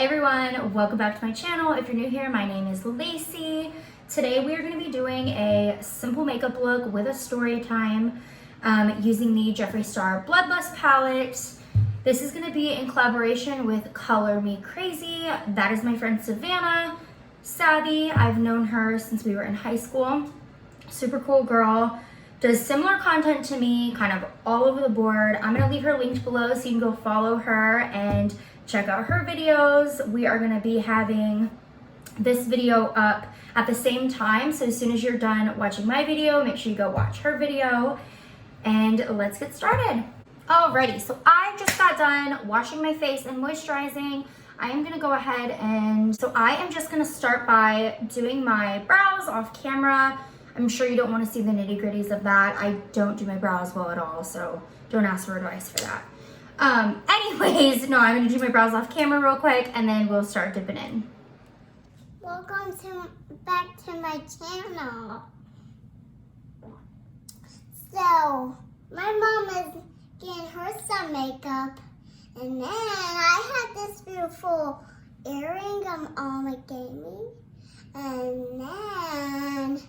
Hey everyone, welcome back to my channel. If you're new here, my name is Lacey. Today we are going to be doing a simple makeup look with a story time using the Jeffree Star Bloodlust palette. This is going to be in collaboration with Color Me Crazy. That is my friend Savannah Savvy. I've known her since we were in high school. Super cool girl. Does similar content to me, kind of all over the board. I'm going to leave her linked below so you can go follow her and check out her videos. We are going to be having this video up at the same time. So as soon as you're done watching my video, make sure you go watch her video and let's get started. Alrighty, so I just got done washing my face and moisturizing. I am going to go ahead and I am just going to start by doing my brows off camera. I'm sure you don't want to see the nitty gritties of that. I don't do my brows well at all, so don't ask for advice for that. Anyways, no, I'm going to do my brows off camera real quick and then we'll start dipping in. Welcome back to my channel. So, my mom is getting her some makeup, and then I had this beautiful earring Mama gave me, and then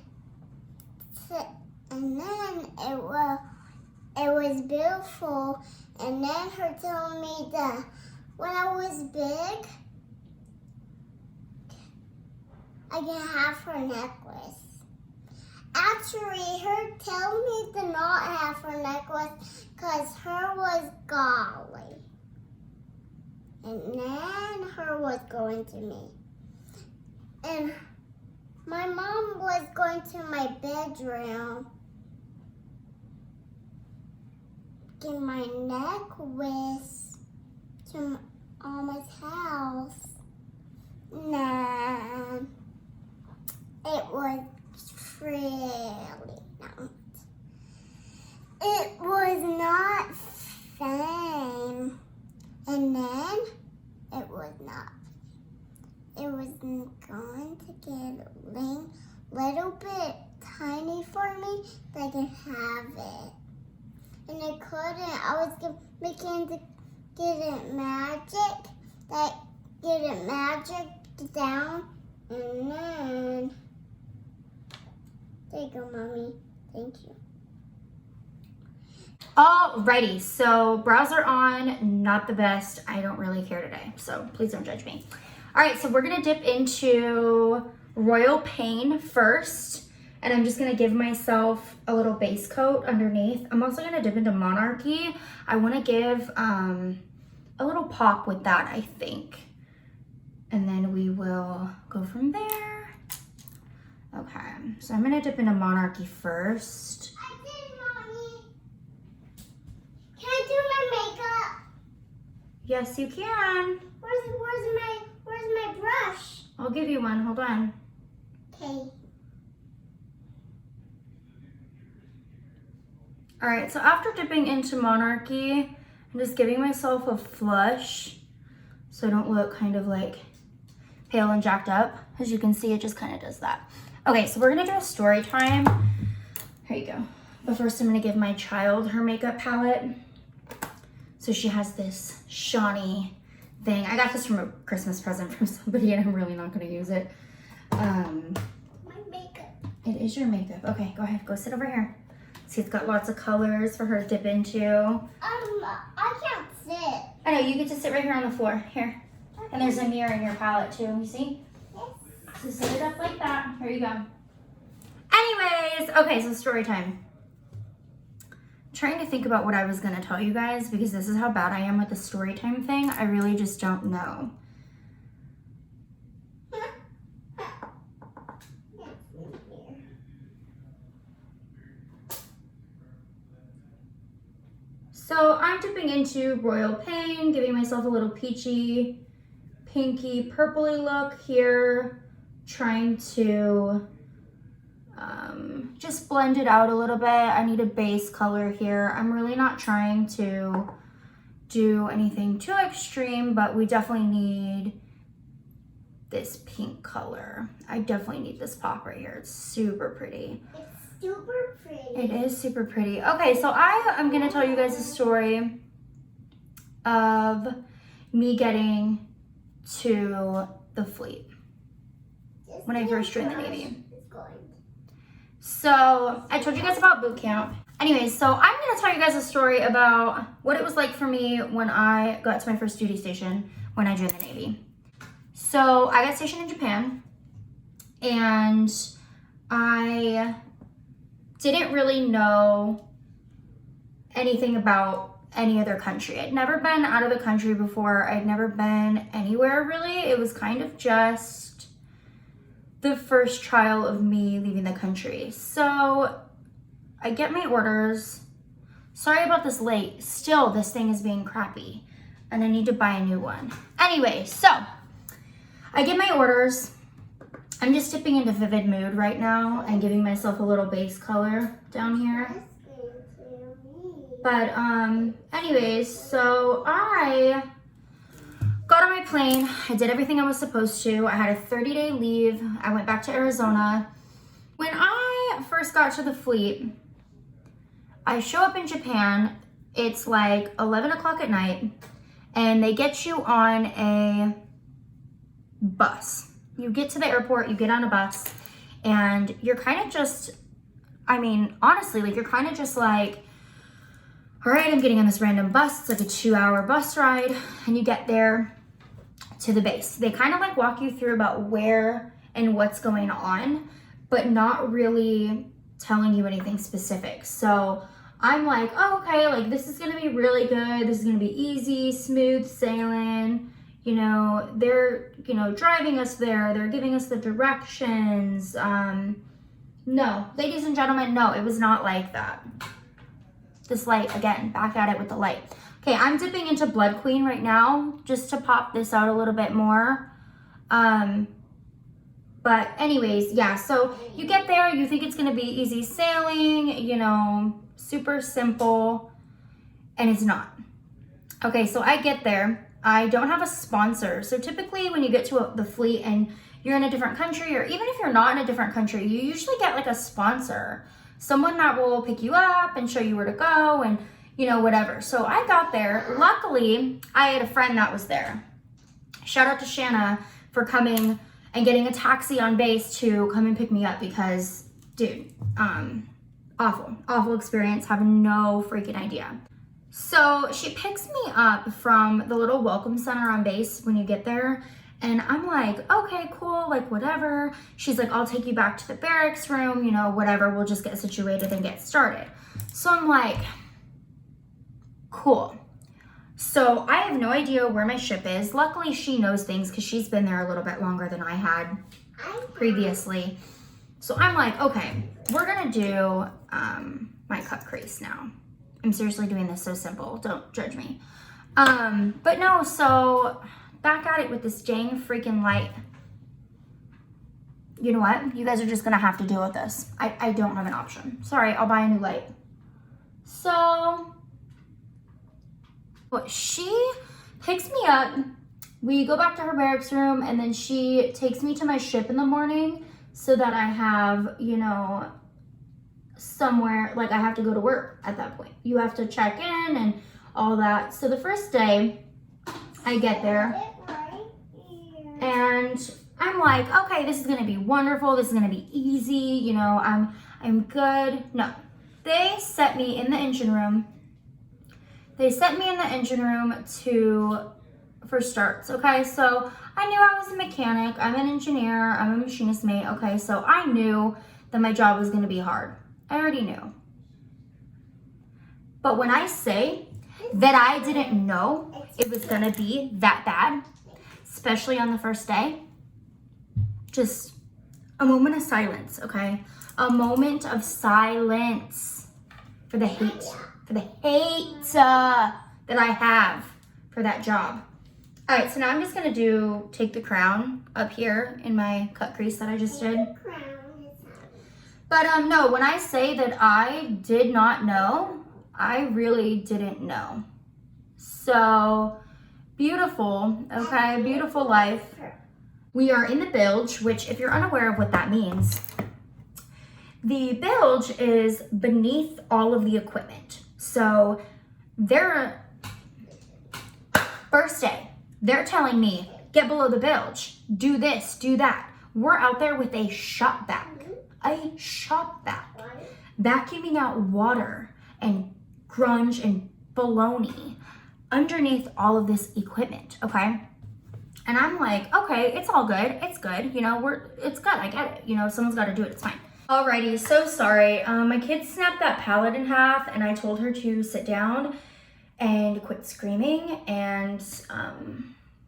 it was beautiful, and then her told me that when I was big, I can have her necklace. Actually, her told me to not have her necklace because her was golly. And then her was going to me. And my mom was going to my bedroom, get my necklace to Mama's house. Nah, it was really not. It was not fame. And then it was not. It was going to get a little bit tiny for me, but I could have it. And I couldn't. I was making to get it magic. Get it magic down. And then, there you go, Mommy. Thank you. Alrighty, so brows are on, not the best. I don't really care today, so please don't judge me. Alright, so we're going to dip into Royal Pain first, and I'm just going to give myself a little base coat underneath. I'm also going to dip into Monarchy. I want to give a little pop with that, I think. And then we will go from there. Okay, so I'm going to dip into Monarchy first. I did, Mommy. Can I do my makeup? Yes, you can. Where's my brush? I'll give you one. Hold on. Okay. All right, so after dipping into Monarchy, I'm just giving myself a flush so I don't look kind of like pale and jacked up. As you can see, it just kind of does that. Okay, so we're gonna do a story time. Here you go. But first I'm gonna give my child her makeup palette. So she has this shiny thing. I got this from a Christmas present from somebody and I'm really not gonna use it. My makeup. It is your makeup. Okay, go ahead, go sit over here. See, it's got lots of colors for her to dip into. I can't sit. I know, you get to sit right here on the floor. Here. And there's a mirror in your palette too, you see? Yes. So set it up like that. Here you go. Anyways, okay, so story time. I'm trying to think about what I was gonna tell you guys because this is how bad I am with the story time thing. I really just don't know. So I'm dipping into Royal Pain, giving myself a little peachy, pinky, purpley look here, trying to just blend it out a little bit. I need a base color here. I'm really not trying to do anything too extreme, but we definitely need this pink color. I definitely need this pop right here. It's super pretty. It's super pretty. It is super pretty. Okay, so I'm gonna tell you guys a story of me getting to the fleet when I first joined the Navy. So I told you guys about boot camp. Anyways, so I'm gonna tell you guys a story about what it was like for me when I got to my first duty station when I joined the Navy. So I got stationed in Japan, and I didn't really know anything about any other country. I'd never been out of the country before. I'd never been anywhere really. It was kind of just the first trial of me leaving the country. So I get my orders. Sorry about this late. Still, this thing is being crappy and I need to buy a new one. Anyway, so I get my orders. I'm just dipping into vivid mood right now and giving myself a little base color down here. But anyways, so I got on my plane. I did everything I was supposed to. I had a 30-day leave. I went back to Arizona. When I first got to the fleet, I show up in Japan. It's like 11 o'clock at night, and they get you on a bus. You get to the airport, you get on a bus, and you're kind of just, I mean, honestly, like you're kind of just like, all right, I'm getting on this random bus. It's like a 2-hour bus ride, and you get there to the base. They kind of like walk you through about where and what's going on, but not really telling you anything specific. So I'm like, oh, okay, like this is gonna be really good. This is gonna be easy, smooth sailing. You know, they're, you know, driving us there. They're giving us the directions. No, ladies and gentlemen, no, it was not like that. This light, again, back at it with the light. Okay, I'm dipping into Blood Queen right now just to pop this out a little bit more. But anyways, yeah, so you get there, you think it's gonna be easy sailing, you know, super simple, and it's not. Okay, so I get there. I don't have a sponsor. So typically when you get to the fleet and you're in a different country, or even if you're not in a different country, you usually get like a sponsor. Someone that will pick you up and show you where to go and, you know, whatever. So I got there. Luckily, I had a friend that was there. Shout out to Shanna for coming and getting a taxi on base to come and pick me up because, dude, awful experience. Have no freaking idea. So she picks me up from the little welcome center on base when you get there. And I'm like, okay, cool, like whatever. She's like, I'll take you back to the barracks room, you know, whatever. We'll just get situated and get started. So I'm like, cool. So I have no idea where my ship is. Luckily, she knows things because she's been there a little bit longer than I had previously. So I'm like, okay, we're gonna do my cut crease now. I'm seriously doing this so simple. Don't judge me. But no, so back at it with this dang freaking light. You know what? You guys are just gonna have to deal with this. I don't have an option. Sorry, I'll buy a new light. So, she picks me up. We go back to her barracks room, and then she takes me to my ship in the morning so that I have, you know, somewhere, like I have to go to work at that point. You have to check in and all that. So the first day I get there and I'm like, okay, this is gonna be wonderful. This is gonna be easy. You know, I'm good. No, they set me in the engine room. They set me in the engine room for starts. Okay, so I knew I was a mechanic. I'm an engineer. I'm a machinist mate. Okay, so I knew that my job was gonna be hard. I already knew. But when I say that I didn't know it was gonna be that bad, especially on the first day, just a moment of silence, okay? A moment of silence for the hate, that I have for that job. All right, so now I'm just gonna take the crown up here in my cut crease that I just did. But no, when I say that I did not know, I really didn't know. So beautiful, okay, beautiful life. We are in the bilge, which if you're unaware of what that means, the bilge is beneath all of the equipment. So first day, they're telling me get below the bilge, do this, do that. We're out there with a shop vac, vacuuming out water and grunge and baloney underneath all of this equipment, okay? And I'm like, okay, it's all good. It's good. You know, it's good. I get it. You know, someone's got to do it. It's fine. Alrighty, so sorry. My kid snapped that pallet in half and I told her to sit down and quit screaming, and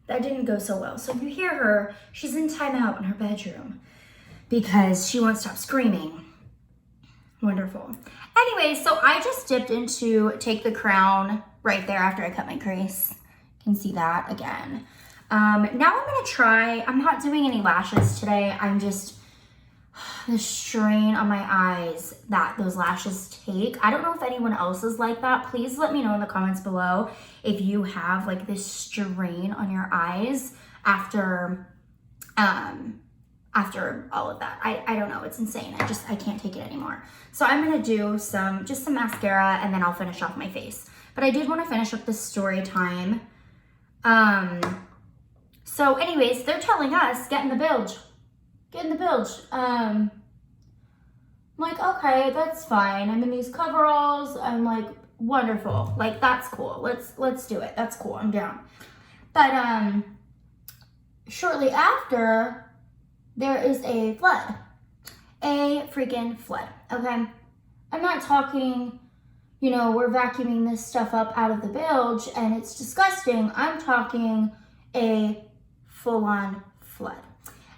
that didn't go so well. So if you hear her, she's in timeout in her bedroom because she won't stop screaming. Wonderful. Anyway, so I just dipped into Take the Crown right there after I cut my crease. You can see that again. Now I'm gonna try, I'm not doing any lashes today. I'm just, the strain on my eyes that those lashes take. I don't know if anyone else is like that. Please let me know in the comments below if you have like this strain on your eyes after all of that. I don't know, it's insane. I can't take it anymore. So I'm gonna do just some mascara and then I'll finish off my face. But I did want to finish up the story time. So anyways, they're telling us, get in the bilge. Get in the bilge. I'm like, okay, that's fine. I'm in these coveralls. I'm like, wonderful. Like, that's cool. Let's do it. That's cool. I'm down. But shortly after, there is a flood. A freaking flood. Okay? I'm not talking, you know, we're vacuuming this stuff up out of the bilge and it's disgusting. I'm talking a full-on flood.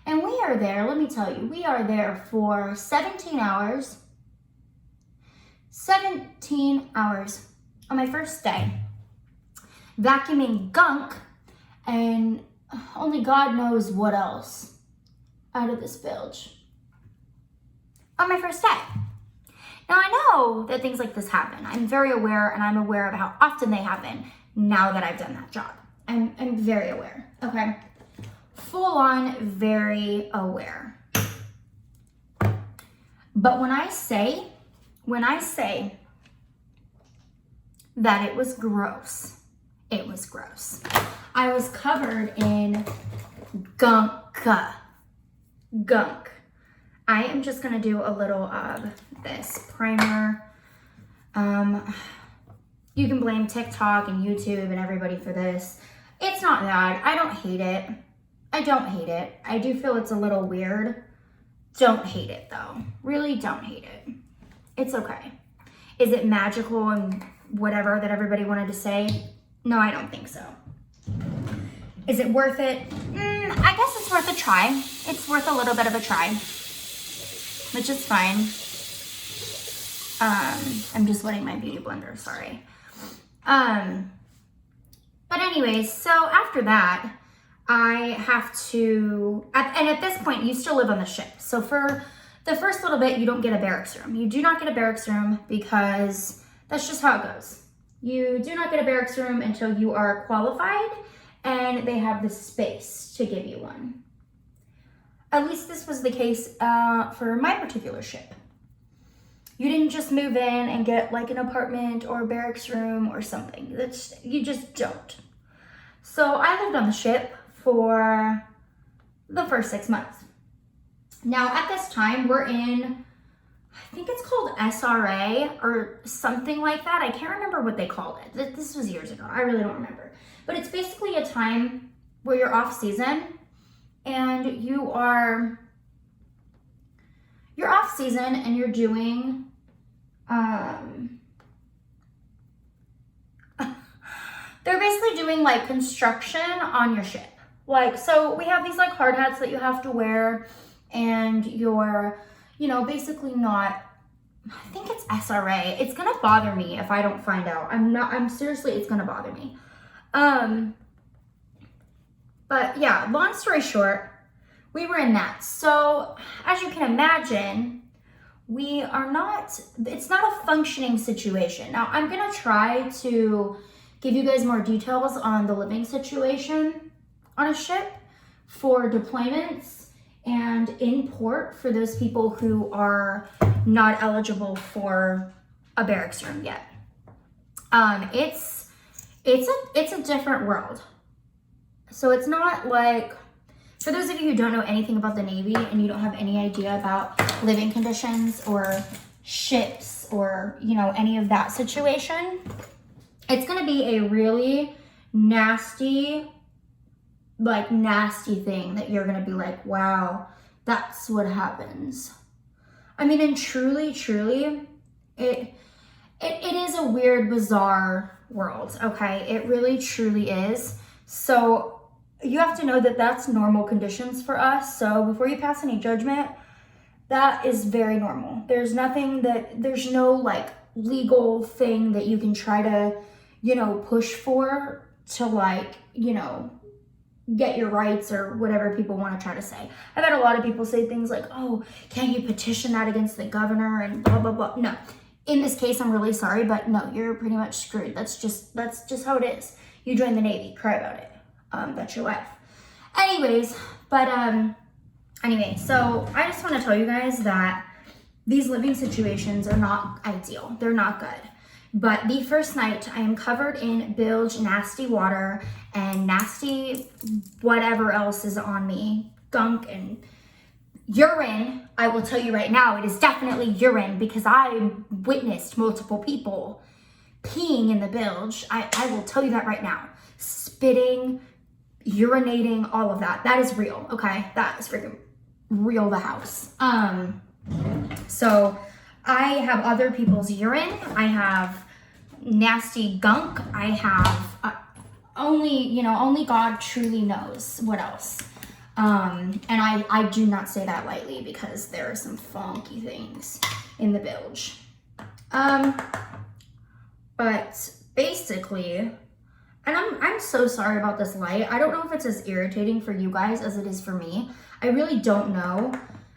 And we are there, let me tell you, we are there for 17 hours. 17 hours on my first day. Vacuuming gunk and only God knows what else out of this bilge. On my first day. Now I know that things like this happen. I'm very aware, and I'm aware of how often they happen now that I've done that job. I'm very aware, okay? Full on very aware. But when I say that it was gross, it was gross. I was covered in gunk. I am just gonna do a little of this primer. You can blame TikTok and YouTube and everybody for this. It's not bad. I don't hate it. I do feel it's a little weird. Don't hate it though. Really don't hate it. It's okay. Is it magical and whatever that everybody wanted to say? No, I don't think so. Is it worth it? I guess it's worth a try. It's worth a little bit of a try, which is fine. I'm just wetting my beauty blender, sorry. But anyways, so after that, I have to, and at this point, you still live on the ship. So for the first little bit, you don't get a barracks room. You do not get a barracks room because that's just how it goes. You do not get a barracks room until you are qualified and they have the space to give you one. At least this was the case for my particular ship. You didn't just move in and get like an apartment or a barracks room or something. You just don't. So I lived on the ship for the first 6 months. Now at this time we're in, I think it's called SRA or something like that. I can't remember what they called it. This was years ago. I really don't remember. But it's basically a time where you're off season and you're off season and you're doing, they're basically doing like construction on your ship. Like, so we have these like hard hats that you have to wear and you're, basically not, I think it's SRA. It's gonna bother me if I don't find out. I'm seriously, it's gonna bother me. But yeah, long story short, we were in that. So as you can imagine, it's not a functioning situation. Now I'm gonna try to give you guys more details on the living situation on a ship for deployments and in port for those people who are not eligible for a barracks room yet. It's a different world. So it's not like, for those of you who don't know anything about the Navy and you don't have any idea about living conditions or ships or, you know, any of that situation, it's going to be a really nasty, nasty thing that you're going to be like, wow, that's what happens. I mean, and truly, it is a weird, bizarre world, okay? It really, truly is. So you have to know that that's normal conditions for us. So before you pass any judgment, that is very normal. There's no like legal thing that you can try to, you know, push for to like, you know, get your rights or whatever people want to try to say. I've had a lot of people say things like, oh, can't you petition that against the governor and blah, blah, blah. No, in this case, I'm really sorry, but no, you're pretty much screwed. That's just how it is. You join the Navy, cry about it. That's your life. Anyways, anyway, so I just want to tell you guys that these living situations are not ideal. They're not good. But the first night, I am covered in bilge, nasty water, and nasty whatever else is on me, gunk and urine. I will tell you right now, it is definitely urine because I witnessed multiple people peeing in the bilge. I will tell you that right now. Spitting, urinating, all of that. That is real, okay? That is freaking real, the house. So I have other people's urine. I have nasty gunk. I have only God truly knows what else. And I do not say that lightly because there are some funky things in the bilge. But basically, and I'm so sorry about this light. I don't know if it's as irritating for you guys as it is for me. I really don't know.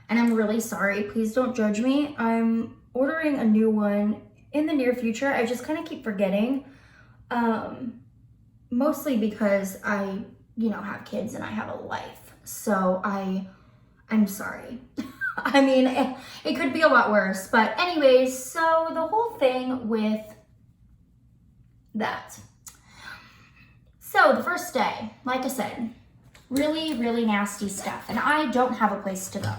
And I'm really sorry. Please don't judge me. I'm ordering a new one in the near future. I just kind of keep forgetting. Mostly because I, have kids and I have a life. So I'm sorry. I mean, it could be a lot worse. But anyways, so the whole thing with that. So the first day, like I said, really, really nasty stuff. And I don't have a place to go.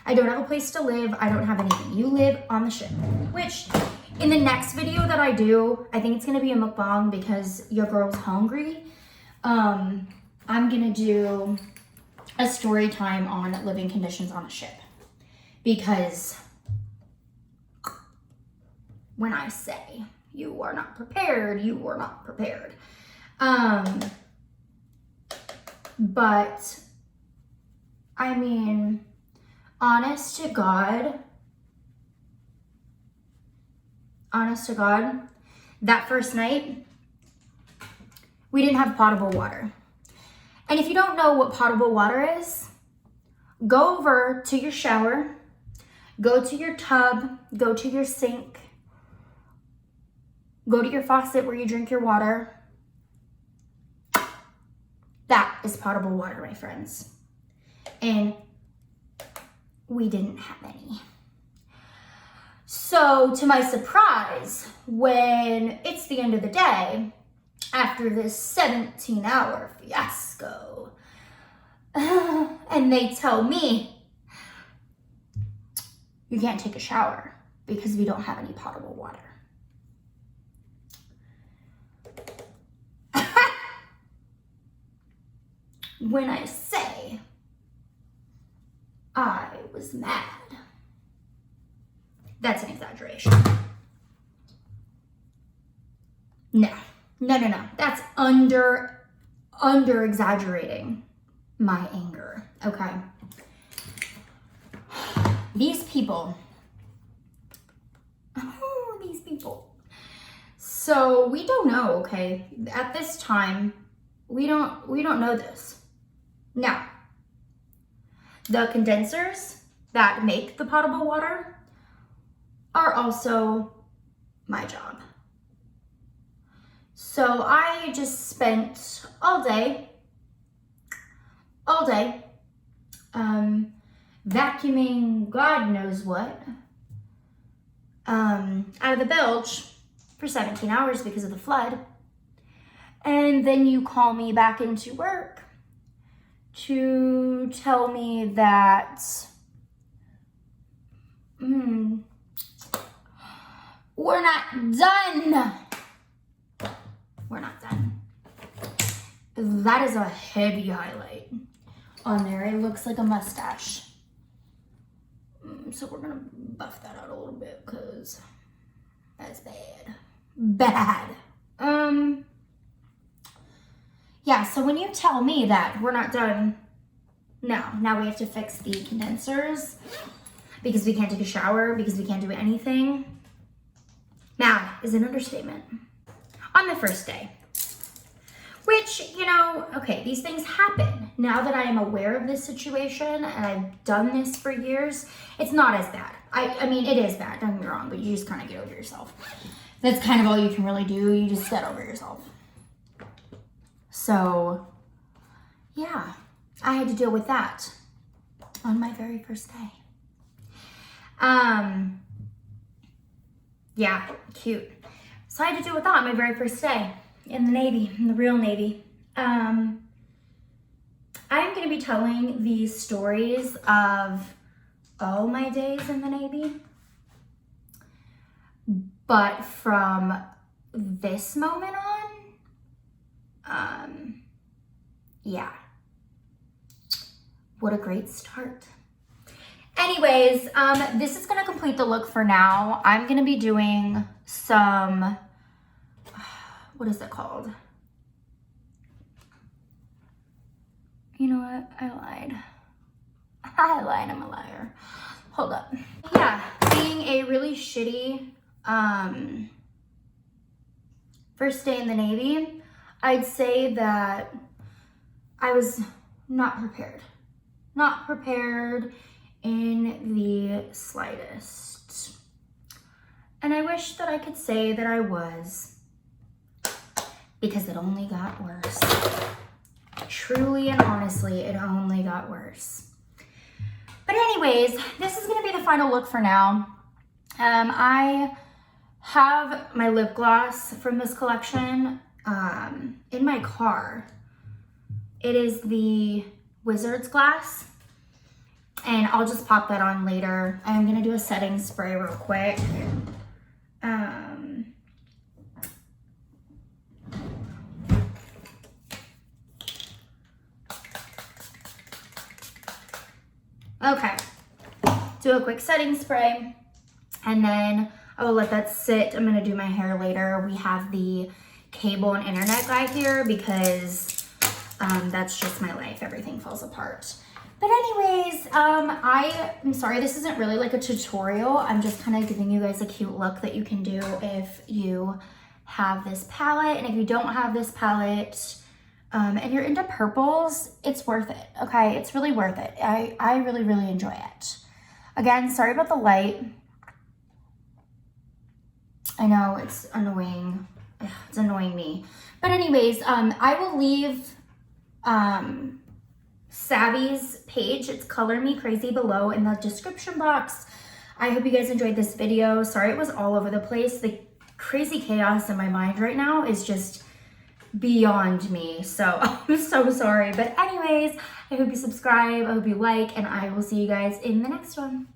I don't have a place to live. I don't have anything. You live on the ship, which in the next video that I do, I think it's going to be a mukbang because your girl's hungry. I'm going to do a story time on living conditions on a ship because when I say you are not prepared, you are not prepared. But I mean, honest to God, that first night, we didn't have potable water. And if you don't know what potable water is, go over to your shower, go to your tub, go to your sink, go to your faucet where you drink your water. That is potable water, my friends. And we didn't have any. So to my surprise, when it's the end of the day, after this 17-hour fiasco, and they tell me, you can't take a shower because we don't have any potable water. When I say I was mad, that's an exaggeration. No. That's under exaggerating my anger, okay? These people. So we don't know, okay? At this time, we don't know this. Now, the condensers that make the potable water are also my job. So I just spent all day, vacuuming God knows what, out of the bilge for 17 hours because of the flood. And then you call me back into work to tell me that we're not done. We're not done. That is a heavy highlight on there. It looks like a mustache. So we're gonna buff that out a little bit because that's bad. Bad. Yeah, so when you tell me that we're not done, now we have to fix the condensers because we can't take a shower, because we can't do anything. Now is an understatement. On the first day, which, you know, okay, these things happen. Now that I am aware of this situation and I've done this for years, it's not as bad. I mean, it is bad, don't get me wrong, but you just kind of get over yourself. That's kind of all you can really do. You just get over yourself. So, yeah, I had to deal with that on my very first day. Yeah, cute. So I had to deal with that on my very first day in the Navy, in the real Navy. I'm going to be telling these stories of all my days in the Navy. But from this moment on, yeah. What a great start. Anyways, this is going to complete the look for now. I'm going to be doing some, what is it called? You know what? I lied. I'm a liar. Hold up. Yeah, being a really shitty first day in the Navy, I'd say that I was not prepared. Not prepared in the slightest. And I wish that I could say that I was, because it only got worse. Truly and honestly, it only got worse. But anyways, this is going to be the final look for now. I have my lip gloss from this collection in my car. It is the Wizard's Glass, and I'll just pop that on later. I'm going to do a setting spray real quick. Okay, do a quick setting spray, and then I will let that sit. I'm gonna do my hair later. We have the cable and internet guy here because that's just my life. Everything falls apart. But anyways, I'm sorry, this isn't really like a tutorial. I'm just kind of giving you guys a cute look that you can do if you have this palette. And if you don't have this palette, and you're into purples, it's worth it, okay? It's really worth it. I really, really enjoy it. Again, sorry about the light. I know it's annoying. Ugh, it's annoying me. But anyways, I will leave Savvy's page. It's Color Me Crazy below in the description box. I hope you guys enjoyed this video. Sorry it was all over the place. The crazy chaos in my mind right now is just beyond me, so I'm so sorry. But anyways, I hope you subscribe, I hope you like, and I will see you guys in the next one.